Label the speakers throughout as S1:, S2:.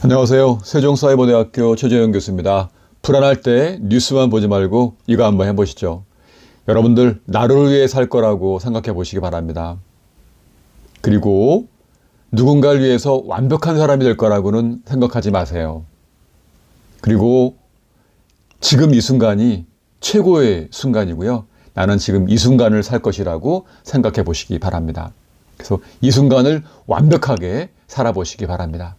S1: 안녕하세요. 세종사이버대학교 최재용교수입니다. 불안할 때 뉴스만 보지 말고 이거 한번 해보시죠. 여러분들 나를 위해 살 거라고 생각해 보시기 바랍니다. 그리고 누군가를 위해서 완벽한 사람이 될 거라고는 생각하지 마세요. 그리고 지금 이 순간이 최고의 순간이고요. 나는 지금 이 순간을 살 것이라고 생각해 보시기 바랍니다. 그래서 이 순간을 완벽하게 살아보시기 바랍니다.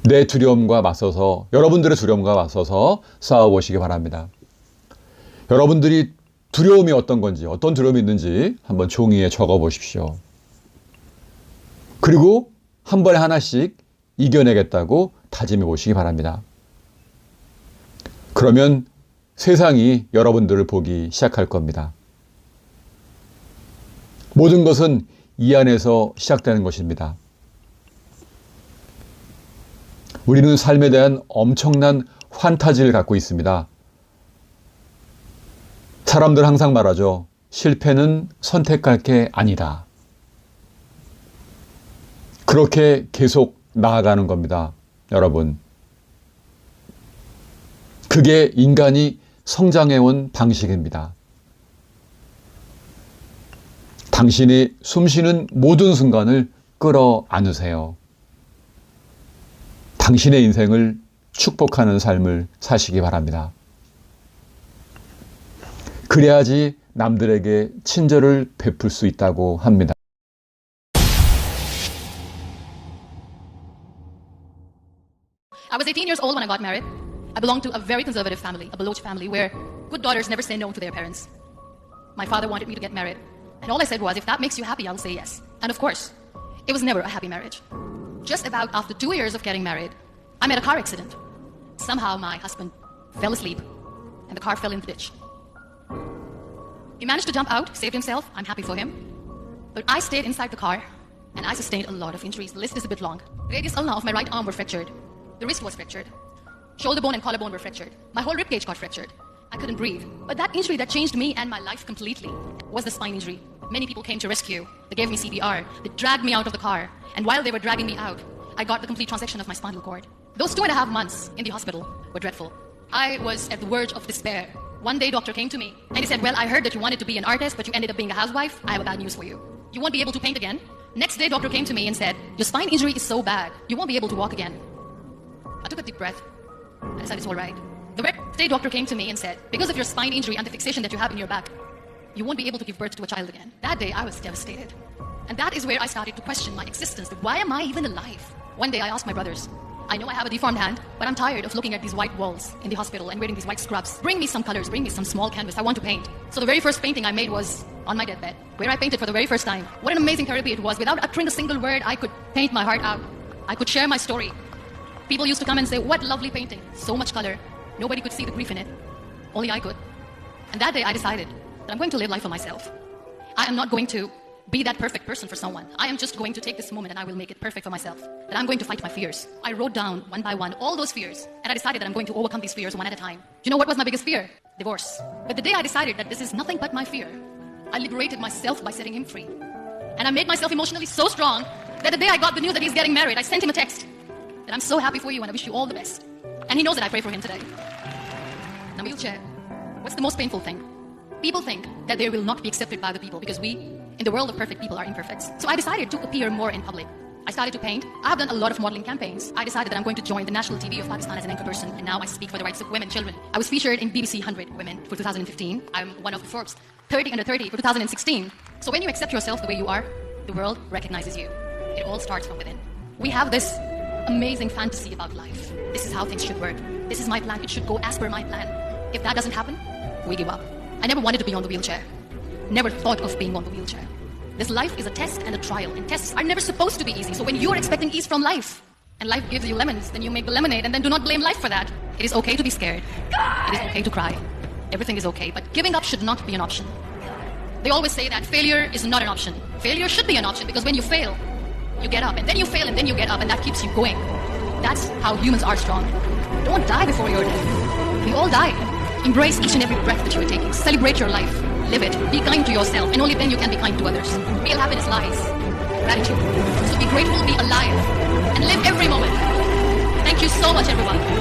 S1: 내 두려움과 맞서서, 여러분들의 두려움과 맞서서 싸워보시기 바랍니다. 여러분들이 두려움이 어떤 건지, 어떤 두려움이 있는지 한번 종이에 적어 보십시오. 그리고 한 번에 하나씩 이겨내겠다고 다짐해 보시기 바랍니다. 그러면 세상이 여러분들을 보기 시작할 겁니다. 모든 것은 이 안에서 시작되는 것입니다. 우리는 삶에 대한 엄청난 환타지를 갖고 있습니다. 사람들 항상 말하죠. 실패는 선택할 게 아니다. 그렇게 계속 나아가는 겁니다. 여러분. 그게 인간이 성장해온 방식입니다. 당신이 숨쉬는 모든 순간을 끌어안으세요. 당신의 인생을 축복하는 삶을 사시기 바랍니다. 그래야지 남들에게 친절을 베풀 수 있다고 합니다.
S2: I was 18 years old when I got married. I belonged to a very conservative family, a Baloch family, where good daughters never say no to their parents. My father wanted me to get married, and all I said was, if that makes you happy, I'll say yes. And of course, it was never a happy marriage. Just about after 2 years of getting married, I met a car accident. Somehow my husband fell asleep, and the car fell in the ditch. He managed to jump out, saved himself. I'm happy for him. But I stayed inside the car, and I sustained a lot of injuries. The list is a bit long. Radius ulna of my right arm were fractured. The wrist was fractured. Shoulder bone and collarbone were fractured. My whole rib cage got fractured. I couldn't breathe. But that injury that changed me and my life completely was the spine injury. Many people came to rescue. They gave me CPR. They dragged me out of the car. And while they were dragging me out, I got the complete transection of my spinal cord. Those 2.5 months in the hospital were dreadful. I was at the verge of despair. One day, doctor came to me and he said, well, I heard that you wanted to be an artist, but you ended up being a housewife. I have a bad news for you. You won't be able to paint again. Next day, doctor came to me and said, your spine injury is so bad, you won't be able to walk again. I took a deep breath. I decided it's all right. The next day, doctor came to me and said, because of your spine injury and the fixation that you have in your back, you won't be able to give birth to a child again. That day, I was devastated. And that is where I started to question my existence. Why am I even alive? One day, I asked my brothers, I know I have a deformed hand, but I'm tired of looking at these white walls in the hospital and wearing these white scrubs. Bring me some colors, bring me some small canvas. I want to paint. So the very first painting I made was on my deathbed, where I painted for the very first time. What an amazing therapy it was. Without uttering a single word, I could paint my heart out. I could share my story. People used to come and say, what lovely painting. So much color. Nobody could see the grief in it. Only I could. And that day I decided that I'm going to live life for myself. I am not going to be that perfect person for someone. I am just going to take this moment and I will make it perfect for myself. That I'm going to fight my fears. I wrote down one by one all those fears, and I decided that I'm going to overcome these fears one at a time. Do you know what was my biggest fear? Divorce. But the day I decided that this is nothing but my fear, I liberated myself by setting him free. And I made myself emotionally so strong that the day I got the news that he's getting married, I sent him a text that I'm so happy for you and I wish you all the best. And he knows that I pray for him today. Now, wheelchair. What's the most painful thing? People think that they will not be accepted by the people because we, in the world of perfect people, are imperfect. So I decided to appear more in public. I started to paint. I have done a lot of modeling campaigns. I decided that I'm going to join the national TV of Pakistan as an anchor person, and now I speak for the rights of women, children. I was featured in BBC 100 Women for 2015. I'm one of the Forbes 30 under 30 for 2016. So when you accept yourself the way you are, the world recognizes you. It all starts from within. We have this amazing fantasy about life. This is how things should work. This is my plan. It should go as per my plan. If that doesn't happen, we give up. I never wanted to be on the wheelchair. Never thought of being on the wheelchair. This life is a test and a trial, and tests are never supposed to be easy. So when you're expecting ease from life, and life gives you lemons, then you make the lemonade, and then do not blame life for that. It is okay to be scared. It is okay to cry. Everything is okay, but giving up should not be an option. They always say that failure is not an option. Failure should be an option, because when you fail, you get up, and then you fail, and then you get up, and that keeps you going. That's how humans are strong. Don't die before you're dead. We all die. Embrace each and every breath that you are taking. Celebrate your life. Live it. Be kind to yourself, and only then you can be kind to others. Real happiness lies. Gratitude. So be grateful, be alive, and live every moment. much, everyone.